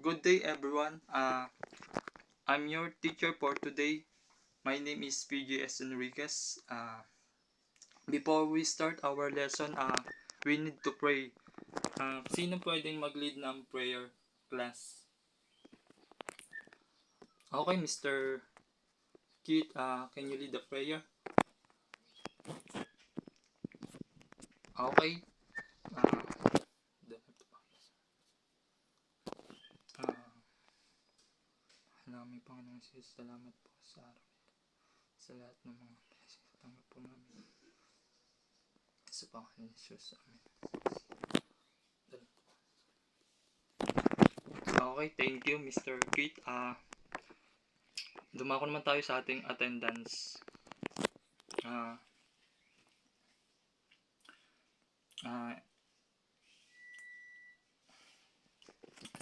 Good day everyone. I'm your teacher for today. My name is PGS Enriquez. Before we start our lesson, we need to pray. Sino pwedeng mag-lead ng prayer class? Okay, Mr. Kit, can you lead the prayer? Okay. Namin Panginoon Jesus, salamat po sa araw sa lahat ng mga blessings. Tanggap po namin sa Panginoon Jesus. Amen. Okay, thank you Mr. Kit. Dumako naman tayo sa ating attendance.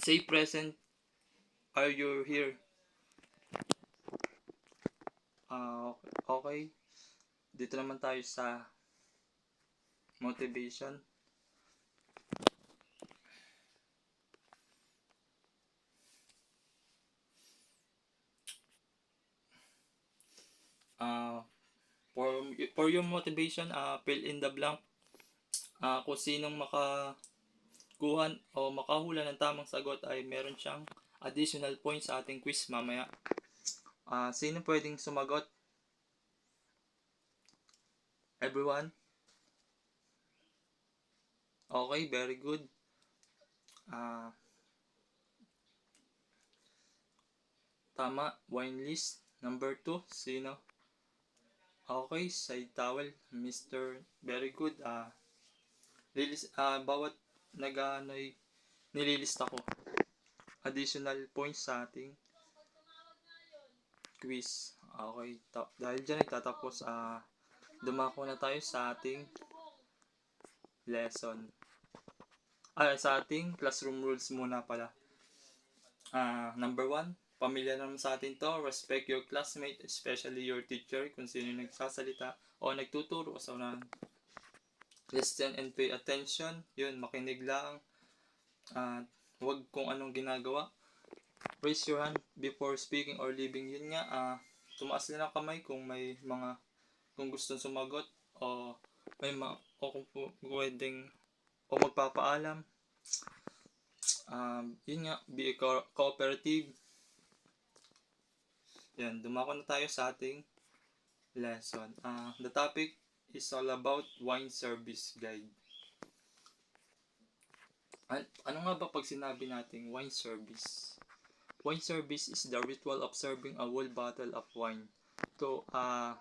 Say present. Are you here? Okay. Dito naman tayo sa motivation. For your motivation, fill in the blank. Kung sinong makakuha o makahula ng tamang sagot ay meron siyang additional points sa ating quiz mamaya. Sino pwedeng sumagot? Everyone? Okay, very good. Tama, wine list. Number 2, sino? Okay, side towel, Mr. Very good. Bawat nililista ko additional points sa ating quiz. Okay, dahil dyan nagtatapos, dumako na tayo sa ating lesson. Sa ating classroom rules muna pala. Number 1, pamilya naman sa atin to, respect your classmate, especially your teacher, kung sino yung nagsasalita o nagtuturo sa unahan. Listen and pay attention. Yun, makinig lang. Huwag kung anong ginagawa. Raise your hand before speaking or leaving. Yun nga, tumaas na ng kamay kung may kung gustong sumagot o may kung pwedeng o magpapaalam. Yun nga, be cooperative. Yan, dumako na tayo sa ating lesson. The topic is all about wine service guide. Ano nga ba pag sinabi nating wine service? Wine service is the ritual of serving a whole bottle of wine to a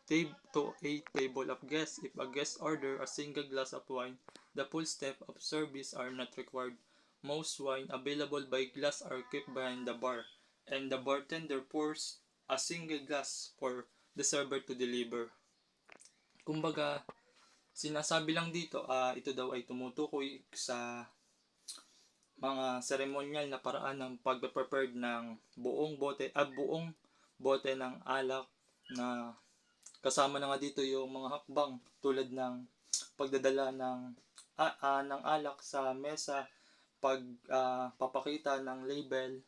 table of guests. If a guest order a single glass of wine, the full step of service are not required. Most wine available by glass are kept behind the bar, and the bartender pours a single glass for the server to deliver. Kumbaga, sinasabi lang dito, ito daw ay tumutukoy sa mga ceremonial na paraan ng pag-prepare ng buong bote ng alak, na kasama na nga dito yung mga hakbang tulad ng pagdadala ng alak sa mesa, papakita ng label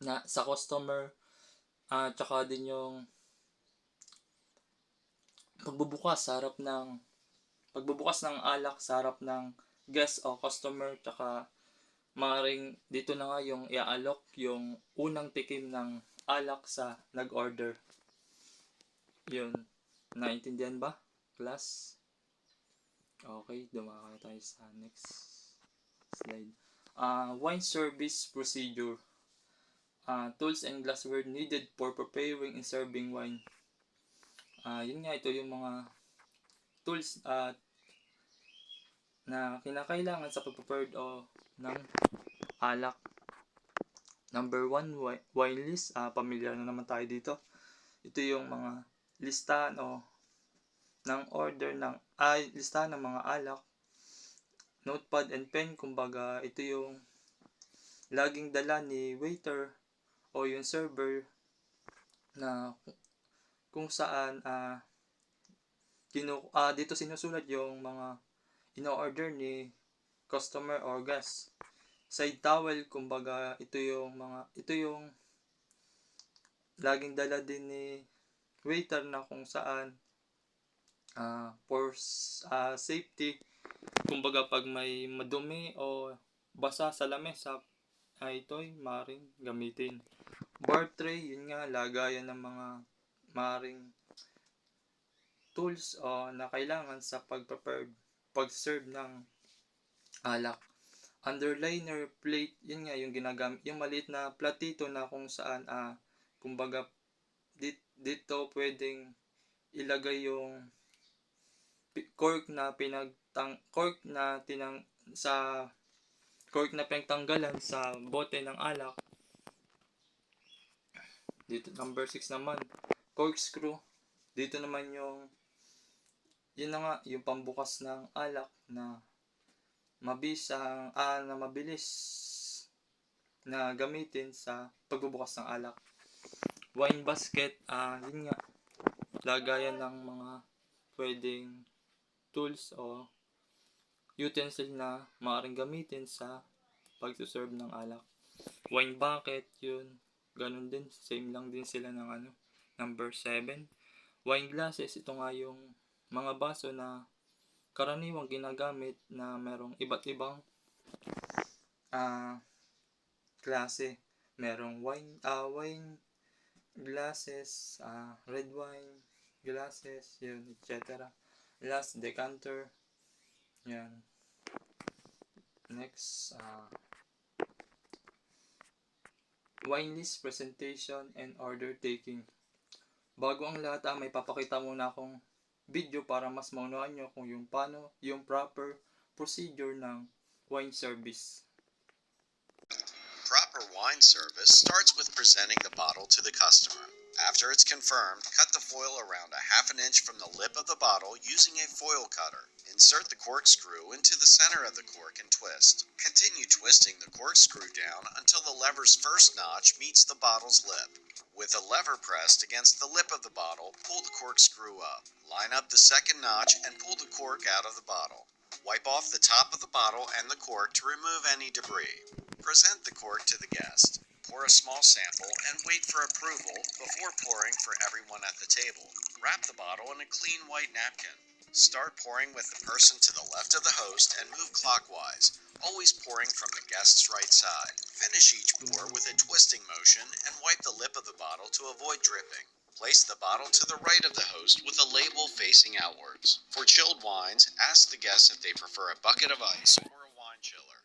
na sa customer, tsaka din yung pagbubukas ng alak sa harap ng guest o customer, tsaka maaaring dito na nga yung i-alok yung unang tikim ng alak sa nag-order. Yun, naintindihan ba, class? Okay, dumako na tayo sa next slide. Wine service procedure. Tools and glassware needed for preparing and serving wine. Yun nga, ito yung mga tools na kinakailangan sa pag-prepare ng alak. Number 1, wine list. Pamilyar na naman tayo dito. Ito yung mga listahan ng order listahan ng mga alak. Notepad and pen, kumbaga ito yung laging dala ni waiter o yung server, na kung saan dito sinusulat yung mga ino-order ni customer or guest. side towel, kumbaga ito yung laging dala din ni waiter na kung saan for safety, kumbaga pag may madumi o basa sa lamesa ay ito'y maaaring gamitin. Bar tray, yun nga, lagayan ng mga maaaring tools na kailangan sa pag-serve ng alak. Underliner plate, yun nga yung ginagamit, yung maliit na platito na kung saan kumbaga dito pwedeng ilagay yung cork na pinagtanggalan sa bote ng alak. Dito number 6 naman, corkscrew. Dito naman yun na nga, yung pambukas ng alak na mabilis na gamitin sa pagbubukas ng alak. Wine basket, yun nga, lagayan ng mga pwedeng tools o utensil na maaaring gamitin sa pag-serve ng alak. Wine bucket, yun, ganun din, same lang din sila ng number 7. Wine glasses, ito nga yung mga baso na karaniwang ginagamit na merong iba't ibang klase. Merong wine glasses, red wine glasses, yun, etc. Last, decanter. Yan. Next, wine list presentation and order taking. Bago ang lahat, may papakita muna akong video para mas maunawaan nyo kung paano yung proper procedure ng wine service. Proper wine service starts with presenting the bottle to the customer. After it's confirmed, cut the foil around a half an inch from the lip of the bottle using a foil cutter. Insert the corkscrew into the center of the cork and twist. Continue twisting the corkscrew down until the lever's first notch meets the bottle's lip. With the lever pressed against the lip of the bottle, pull the corkscrew up. Line up the second notch and pull the cork out of the bottle. Wipe off the top of the bottle and the cork to remove any debris. Present the cork to the guest. Pour a small sample and wait for approval before pouring for everyone at the table. Wrap the bottle in a clean white napkin. Start pouring with the person to the left of the host and move clockwise, always pouring from the guest's right side. Finish each pour with a twisting motion and wipe the lip of the bottle to avoid dripping. Place the bottle to the right of the host with a label facing outwards. For chilled wines, ask the guests if they prefer a bucket of ice or a wine chiller.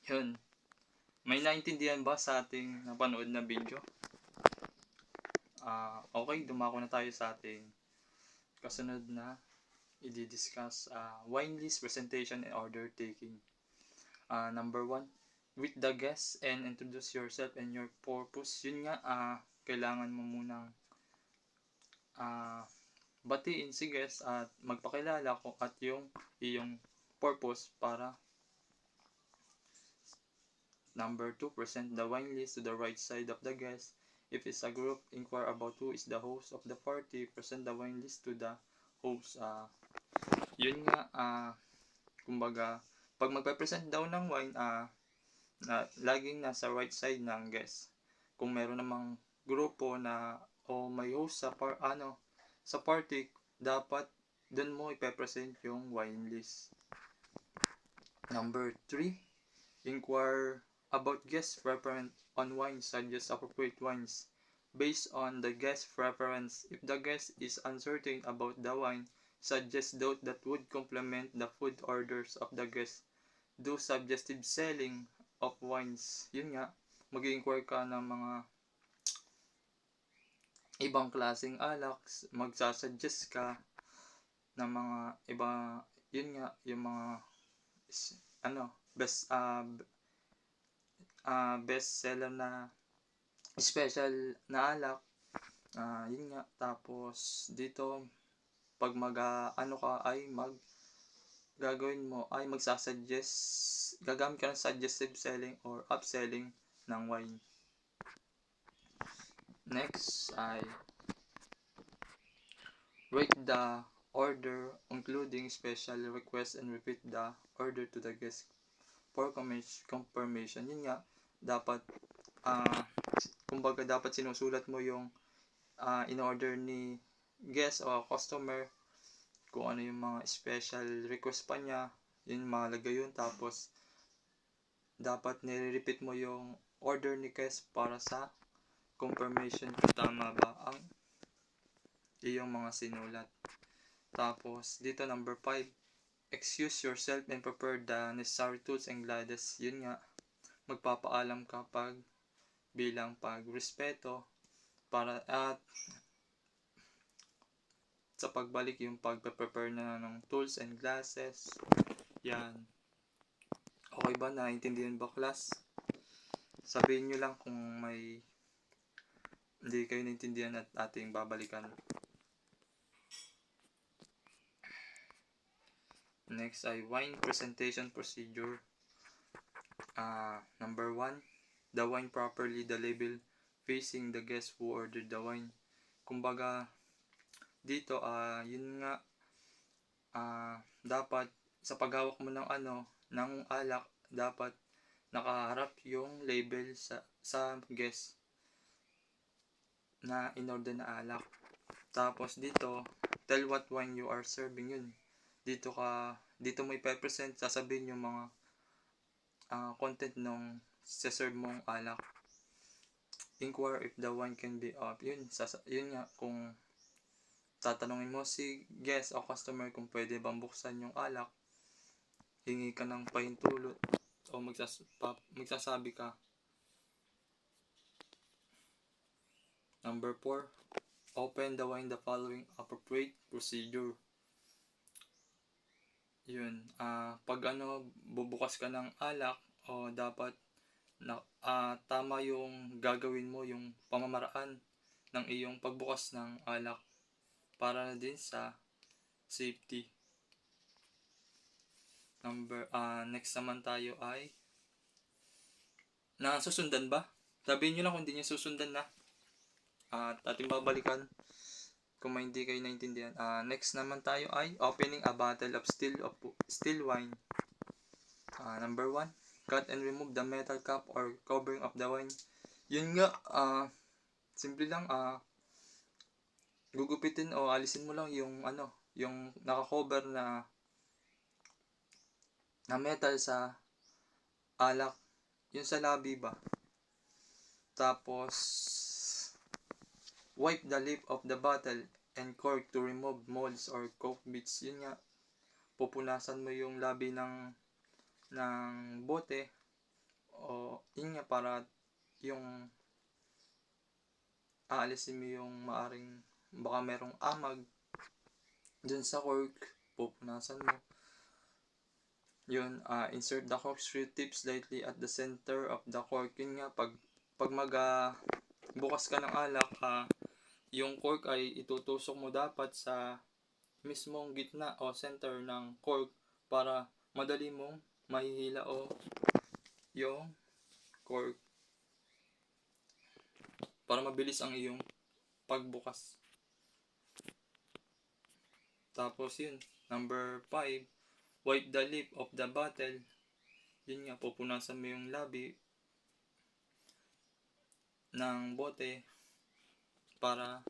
Yun. May naintindihan ba sa ating napanood na video? Okay, dumako na tayo sa ating kasunod na i-discuss, wine list presentation and order taking. Number 1, greet the guests and introduce yourself and your purpose. Yun nga, kailangan mo munang batiin si guest at magpakilala ko at yung iyong purpose para. Number 2, present the wine list to the right side of the guest. If it's a group, inquire about who is the host of the party. Present the wine list to the host. Yun nga, kumbaga, pag magpe-present daw ng wine, laging nasa right side ng guest. Kung meron namang grupo na o may host sa party, dapat dun mo ipe-present yung wine list. Number 3, inquire about guest preference on wines. Suggest appropriate wines based on the guest preference. If the guest is uncertain about the wine, suggest those that would complement the food orders of the guest. Do suggestive selling of wines. Yun nga, mag-inquire ka ng mga ibang klaseng alak, magsasuggest ka ng mga iba, yun nga, yung mga best seller na special na alak, yun nga. Tapos dito, pag gagamit ka ng suggestive selling or upselling ng wine. Next ay Rate the order including special request and repeat the order to the guest for confirmation. Yun nga, dapat kumbaga dapat sinusulat mo yung in-order ni guest o customer, kung ano yung mga special request pa niya, yun mahalaga yun. Tapos dapat nire-repeat mo yung order ni guest para sa confirmation kung tama ba ang iyong mga sinulat. Tapos dito number 5, excuse yourself and prepare the necessary tools and gliders. Yun nga, magpapaalam ka bilang pagrespeto para at sa pagbalik yung pagpe-prepare na ng tools and glasses. Yan. Okay ba? Naintindihan ba, class? Sabihin nyo lang kung may hindi kayo naintindihan at ating babalikan. Next ay wine presentation procedure. Number 1, the wine properly, the label facing the guest who ordered the wine. Kumbaga, dito, yun nga, dapat sa paghawak mo ng alak, dapat nakaharap yung label sa guest na in-order na alak. Tapos dito, tell what wine you are serving. Yun. Dito mo ipe-present, sasabihin yung mga content nung serve mong alak. Inquire if the wine can be up. Yun nga, kung tatanungin mo si guest o customer kung pwede bang buksan yung alak, hingi ka ng pahintulot o magsasabi ka. Number 4, open the wine the following appropriate procedure. Yun, pag bubukas ka ng alak, o dapat tama yung gagawin mo, yung pamamaraan ng iyong pagbukas ng alak para din sa safety. Next naman tayo ay nasusundan ba? Sabihin nyo lang kung hindi nyo susundan na. At ating babalikan kung may hindi kayo naintindihan. Next naman tayo ay opening a bottle of still wine. Number 1, cut and remove the metal cap or covering of the wine. Yun nga, simple lang, gugupitin o alisin mo lang yung yung naka-cover na metal sa alak, yun sa labi ba. Tapos wipe the lip of the bottle and cork to remove molds or coke bits. Yun nga, pupunasan mo yung labi ng bote, o yun nga, para yung aalisin mo yung maaring baka merong amag dun sa cork, pupunasan mo. Yun, insert the corkscrew tip slightly at the center of the cork. Yun nga, pag bukas ka ng alak, yung cork ay itutusok mo dapat sa mismong gitna o center ng cork para madali mong mahihila o yung cork, para mabilis ang iyong pagbukas. Tapos yun, number 5, wipe the lip of the bottle. Yun nga, pupunasan mo yung labi ng bote para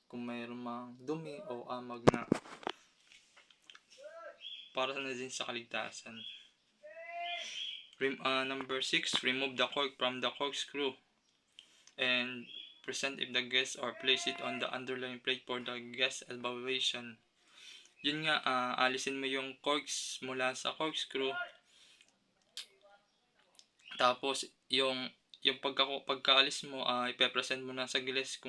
kung mayroong mga dumi o amag na, para na din sa kaligtasan. Number 6, remove the cork from the corkscrew and present if the guest or place it on the underlying plate for the guest evaluation. Yun nga, alisin mo yung corks mula sa corkscrew. Tapos yung pagkaalis mo, ipe-present mo na sa guest.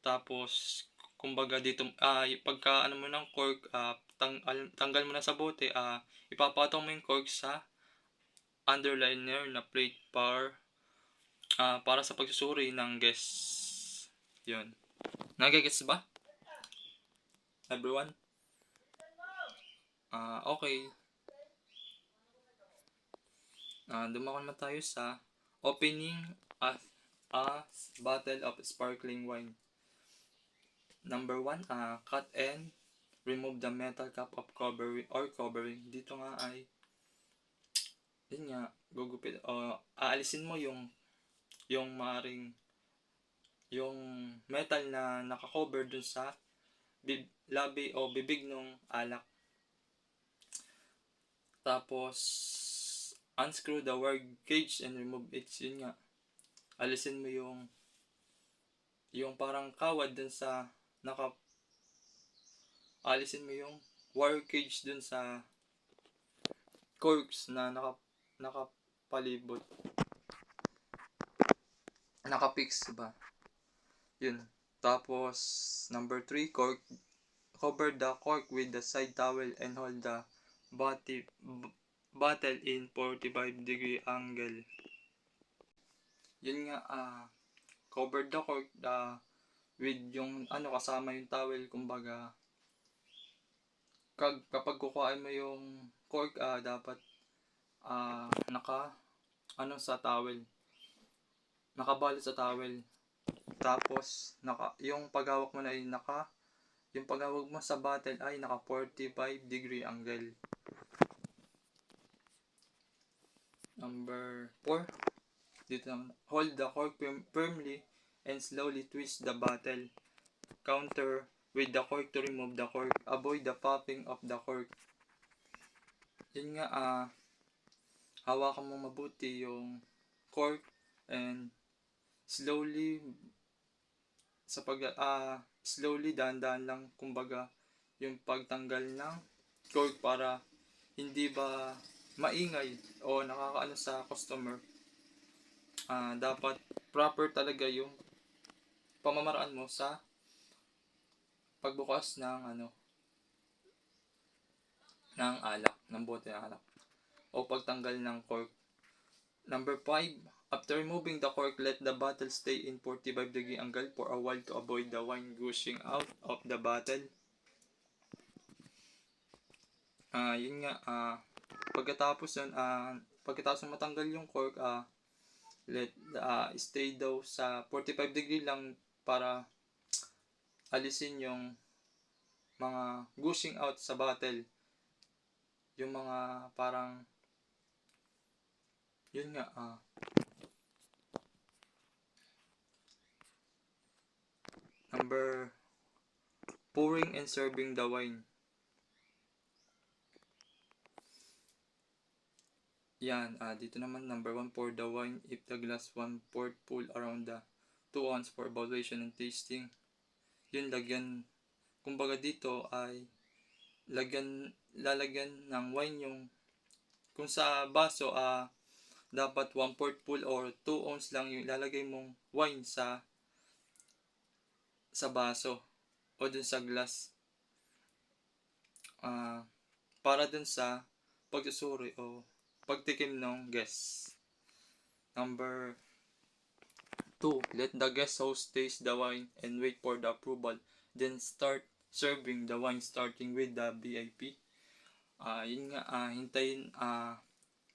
Tapos kumbaga dito, pagka mo ng cork, tanggal mo na sa bote, ipapatong mo yung cork sa underliner na plate para sa pagsusuri ng guests. Yun. Nagigets ba, everyone? Okay. Dumako naman tayo sa opening a bottle of sparkling wine. Number 1, cut and remove the metal cap of covering. Dito nga ay, yun nga, gugupit o aalisin mo yung maring yung metal na nakakover dun sa labi o bibig ng alak. Tapos unscrew the wire cage and remove it. Yun nga, alisin mo yung parang kawad dun sa alisin mo yung wire cage dun sa corks na nakapalibot. Nakapix ba? Yun. Tapos number 3, cover the cork with the side towel and hold the bottle in 45-degree angle. Yun nga, cover the cork with yung kasama yung towel, kumbaga kapag kukuhain mo yung cork, dapat sa towel, nakabalot sa towel. Tapos yung paghawak mo na ay yung paghawak mo sa bottle ay naka 45-degree angle. Number 4, dito naman, hold the cork firmly and slowly twist the bottle. Counter with the cork to remove the cork. Avoid the popping of the cork. Yun nga, hawakan mo mabuti yung cork and slowly dahan-dahan lang, kumbaga yung pagtanggal ng cork para hindi ba maingay o nakakaano sa customer. Dapat proper talaga yung pamamaraan mo sa pagbukas ng alak, ng bote ng alak o pagtanggal ng cork. Number 5, after removing the cork, let the bottle stay in 45-degree angle for a while to avoid the wine gushing out of the bottle. Yun nga, pagkatapos matanggal yung cork, stay daw sa 45-degree lang para alisin yung mga gushing out sa bottle, yung mga parang yun nga, number pouring and serving the wine. Yan, dito naman number 1, pour the wine if the glass 1/4 full around the 2 ounce for evaluation and tasting. Yun, kumbaga dito ay lalagyan ng wine yung, kung sa baso, dapat 1/4 full or 2 ounce lang yung ilalagay mong wine sa baso o dun sa glass, para dun sa pagsusuri o pagtikim ng guest. Number 2, let the guest host taste the wine and wait for the approval, then start serving the wine starting with the VIP. Yun nga, hintayin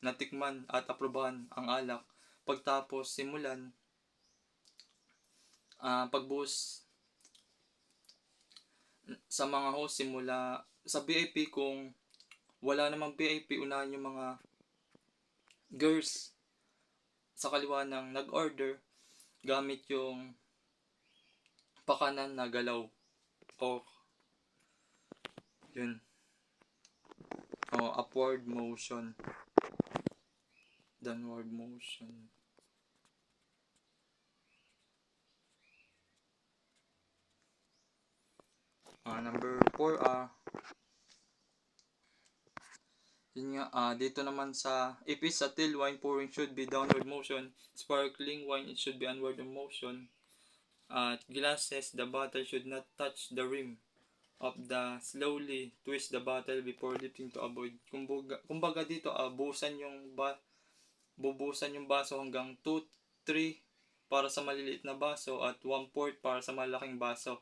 natikman at aprobahan ang alak, pagtapos simulan pagbuhos sa mga host, simula sa VIP. Kung wala namang VIP, unahan yung mga girls sa kaliwa ng nag-order gamit yung pakanan na galaw o yun, upward motion, downward motion. Number 4, yun nga, dito naman sa, if it's a still wine, pouring should be downward motion. Sparkling wine, it should be onward motion. Glasses, the bottle should not touch the rim of the, slowly twist the bottle before lifting to avoid. Kumbaga dito, bubusan yung baso hanggang 2-3 para sa maliliit na baso at 1/4 para sa malaking baso.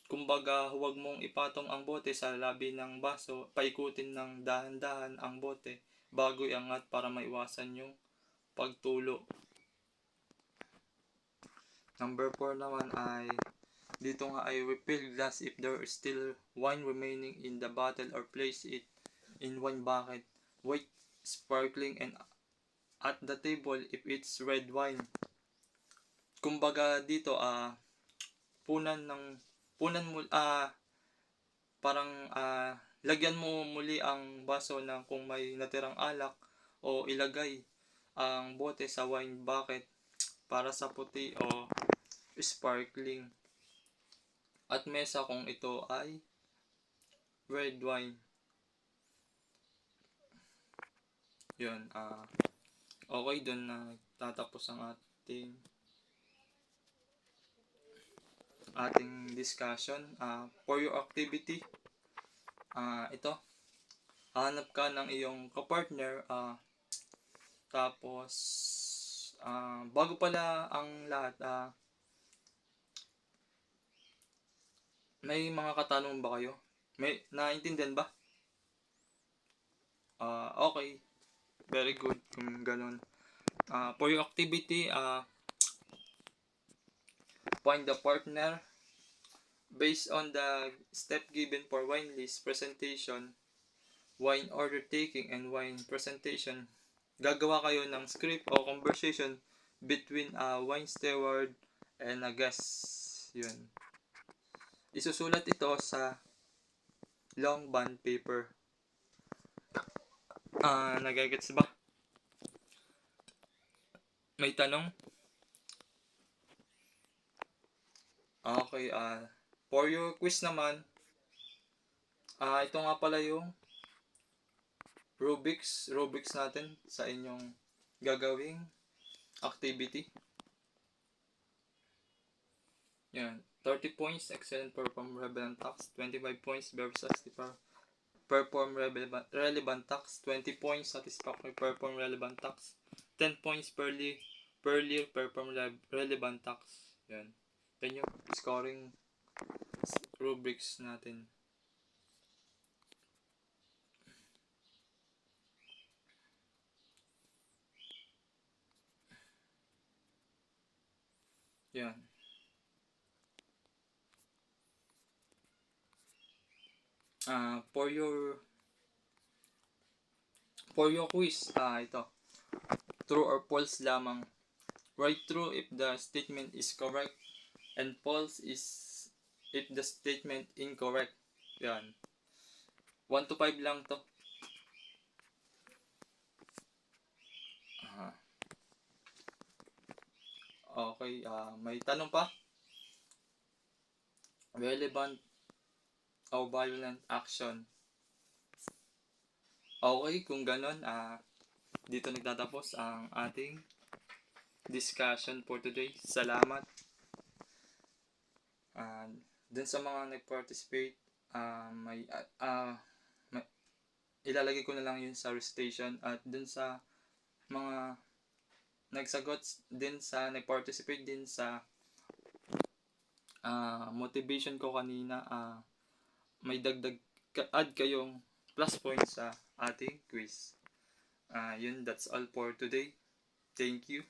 Kumbaga, huwag mong ipatong ang bote sa labi ng baso, paikutin ng dahan-dahan ang bote bago iangat para maiwasan yung pagtulo. Number 4 naman ay dito nga ay refill glass if there is still wine remaining in the bottle or place it in one bucket, white sparkling and at the table if it's red wine. Kumbaga dito punan mo parang lagyan mo muli ang baso na kung may natirang alak o ilagay ang bote sa wine bucket para sa puti o sparkling. At mesa kung ito ay red wine. Yun, okay, doon na tatapos ang ating discussion. For your activity, ito, hanap ka ng iyong kapartner, tapos bago pala ang lahat, may mga katanungan ba kayo? May naintindihan ba? Okay, very good kung ganun. For your activity, find the partner based on the step given for wine list presentation, wine order taking, and wine presentation. Gagawa kayo ng script o conversation between a wine steward and a guest. Yun. Isusulat ito sa long bond paper. Nagagets ba? May tanong? Okay, for your quiz naman, ito nga pala yung rubrics natin sa inyong gagawing activity. Yan, 30 points, excellent perform relevant tasks, 25 points, very satisfactory perform relevant tasks, 20 points, satisfactory perform relevant tasks, 10 points per year perform relevant tasks. Yan. Yan yung scoring rubrics natin. Yan. For your quiz, ito. True or false lamang. Write true if the statement is correct and false is if the statement incorrect. Yan. 1 to 5 lang to. Okay, may tanong pa? Relevant o violent action. Okay, kung ganon, dito nagtatapos ang ating discussion for today. Salamat. Dun sa mga nag-participate, may ilalagay ko na lang yun sa recitation, at dun sa mga nagsagot din sa nag-participate din sa motivation ko kanina, may dagdag add kayong plus points sa ating quiz. Yun, that's all for today. Thank you.